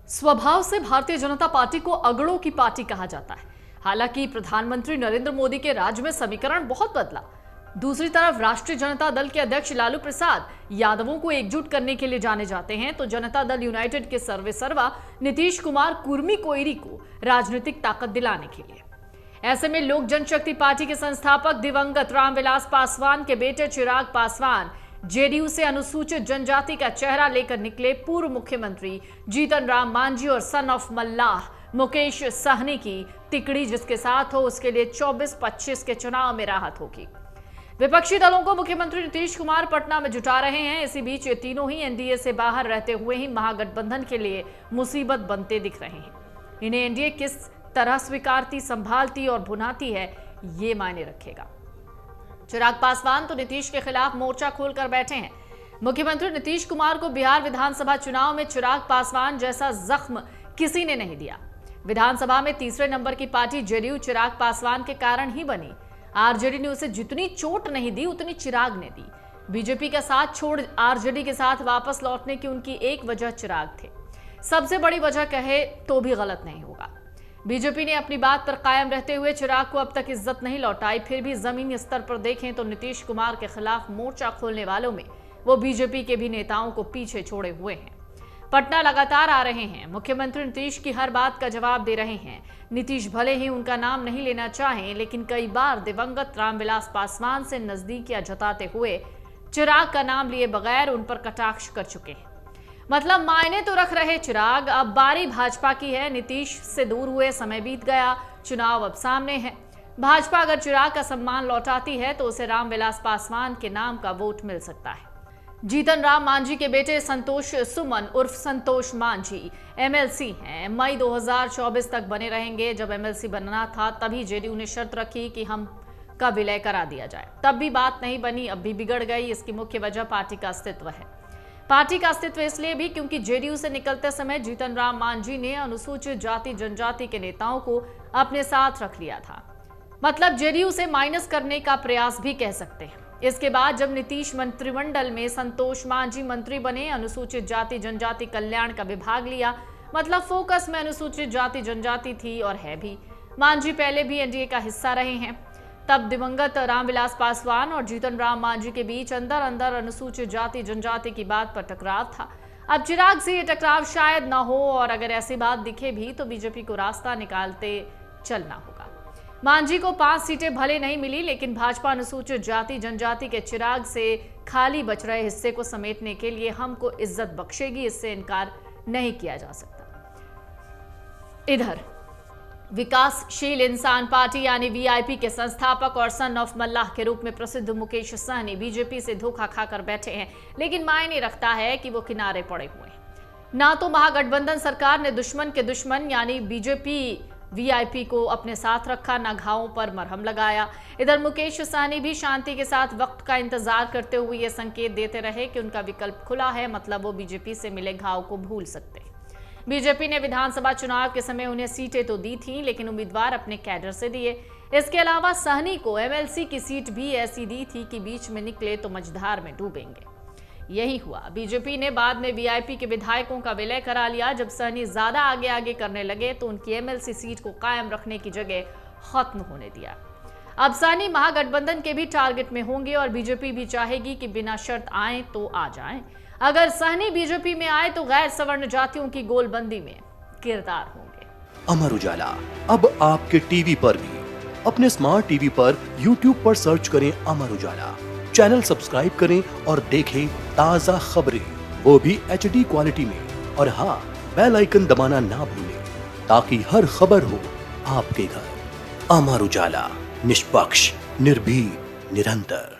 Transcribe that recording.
स्वभाव से भारतीय जनता पार्टी को अगड़ों की पार्टी कहा जाता है। हालांकि प्रधानमंत्री नरेंद्र मोदी के राज में समीकरण बहुत बदला। दूसरी तरफ राष्ट्रीय जनता दल के अध्यक्ष लालू प्रसाद यादवों को एकजुट करने के लिए जाने जाते हैं, तो जनता दल यूनाइटेड के सर्वेसर्वा नीतीश कुमार कुर्मी कोइरी को राजनीतिक ताकत दिलाने के लिए। ऐसे में लोक जनशक्ति पार्टी के संस्थापक दिवंगत रामविलास पासवान के बेटे चिराग पासवान जेडीयू से अनुसूचित जनजाति का चेहरा लेकर निकले पूर्व मुख्यमंत्री जीतन राम मांझी और सन ऑफ मल्लाह मुकेश सहनी की तिकड़ी जिसके साथ हो उसके लिए 24-25 के चुनाव में राहत होगी। विपक्षी दलों को मुख्यमंत्री नीतीश कुमार पटना में जुटा रहे हैं। इसी बीच ये तीनों ही एनडीए से बाहर रहते हुए ही महागठबंधन के लिए मुसीबत बनते दिख रहे हैं। इन्हें एनडीए किस तरह स्वीकारती, संभालती और भुनाती है, ये मायने रखेगा। चिराग पासवान तो नीतीश के खिलाफ मोर्चा खोलकर बैठे हैं। मुख्यमंत्री नीतीश कुमार को बिहार विधानसभा चुनाव में चिराग पासवान जैसा जख्म किसी ने नहीं दिया। विधानसभा में तीसरे नंबर की पार्टी जेडीयू चिराग पासवान के कारण ही बनी। आरजेडी ने उसे जितनी चोट नहीं दी उतनी चिराग ने दी। बीजेपी का साथ छोड़ आरजेडी के साथ वापस लौटने की उनकी एक वजह चिराग थे। सबसे बड़ी वजह कहे तो भी गलत नहीं होगा। बीजेपी ने अपनी बात पर कायम रहते हुए चिराग को अब तक इज्जत नहीं लौटाई। फिर भी जमीनी स्तर पर देखें तो नीतीश कुमार के खिलाफ मोर्चा खोलने वालों में वो बीजेपी के भी नेताओं को पीछे छोड़े हुए हैं। पटना लगातार आ रहे हैं। मुख्यमंत्री नीतीश की हर बात का जवाब दे रहे हैं। नीतीश भले ही उनका नाम नहीं लेना चाहें, लेकिन कई बार दिवंगत रामविलास पासवान से नजदीकियां जताते हुए चिराग का नाम लिए बगैर उन पर कटाक्ष कर चुके हैं। मतलब मायने तो रख रहे चिराग। अब बारी भाजपा की है। नीतीश से दूर हुए समय बीत गया, चुनाव अब सामने है। भाजपा अगर चिराग का सम्मान लौटाती है तो उसे रामविलास पासवान के नाम का वोट मिल सकता है। जीतन राम मांझी के बेटे संतोष सुमन उर्फ संतोष मांझी एमएलसी हैं। मई 2024 तक बने रहेंगे। जब एमएलसी बनना था तभी जेडीयू ने शर्त रखी कि हम का विलय करा दिया जाए। तब भी बात नहीं बनी, अब भी बिगड़ गई। इसकी मुख्य वजह पार्टी का अस्तित्व है। पार्टी का अस्तित्व इसलिए भी क्योंकि जेडीयू से निकलते समय जीतन राम मांझी ने अनुसूचित जाति जनजाति के नेताओं को अपने साथ रख लिया था। मतलब जेडीयू से माइनस करने का प्रयास भी कह सकते हैं। इसके बाद जब नीतीश मंत्रिमंडल में संतोष मांझी मंत्री बने, अनुसूचित जाति जनजाति कल्याण का विभाग लिया। मतलब फोकस में अनुसूचित जाति जनजाति थी और है भी। मांझी पहले भी एनडीए का हिस्सा रहे हैं। तब दिवंगत रामविलास पासवान और जीतन राम मांझी के बीच अंदर अंदर अनुसूचित जाति जनजाति की बात पर टकराव था। अब चिराग से ये टकराव शायद ना हो, और अगर ऐसी बात दिखे भी तो बीजेपी को रास्ता निकालते चलना होगा। मांझी को 5 सीटें भले नहीं मिली, लेकिन भाजपा अनुसूचित जाति जनजाति के चिराग से खाली बच रहे हिस्से को समेटने के लिए हमको इज्जत बख्शेगी, इससे इनकार नहीं किया जा सकता। इधर विकासशील इंसान पार्टी यानी वीआईपी के संस्थापक और सन ऑफ मल्लाह के रूप में प्रसिद्ध मुकेश सहनी बीजेपी से धोखा खाकर बैठे हैं, लेकिन मायने रखता है कि वो किनारे पड़े हुए हैं। ना तो महागठबंधन सरकार ने दुश्मन के दुश्मन यानी बीजेपी वीआईपी को अपने साथ रखा, ना घावों पर मरहम लगाया। इधर मुकेश सहनी भी शांति के साथ वक्त का इंतजार करते हुए ये संकेत देते रहे कि उनका विकल्प खुला है, मतलब वो बीजेपी से मिले घाव को भूल सकते हैं। बीजेपी ने विधानसभा चुनाव के समय उन्हें सीटें तो दी थीं, लेकिन उम्मीदवार अपने कैडर से दिए। इसके अलावा सहनी को एमएलसी की सीट भी ऐसी दी थी कि बीच में निकले तो मझधार में डूबेंगे। यही हुआ। बीजेपी ने बाद में वीआईपी के विधायकों का विलय करा लिया। जब सहनी ज्यादा आगे आगे करने लगे तो उनकी एमएलसी सीट को कायम रखने की जगह खत्म होने दिया। अब सहनी महागठबंधन के भी टारगेट में होंगे और बीजेपी भी चाहेगी कि बिना शर्त आए तो आ जाएं। अगर सहनी बीजेपी में आए तो गैर सवर्ण जातियों की गोलबंदी में किरदार होंगे। अमर उजाला अब आपके टीवी पर भी। अपने स्मार्ट टीवी पर यूट्यूब पर सर्च करें अमर उजाला, चैनल सब्सक्राइब करें और देखें ताजा खबरें, वो भी HD क्वालिटी में। और हाँ, बेल आइकन दबाना ना भूलें ताकि हर खबर हो आपके घर। अमर उजाला, निष्पक्ष, निर्भीक, निरंतर।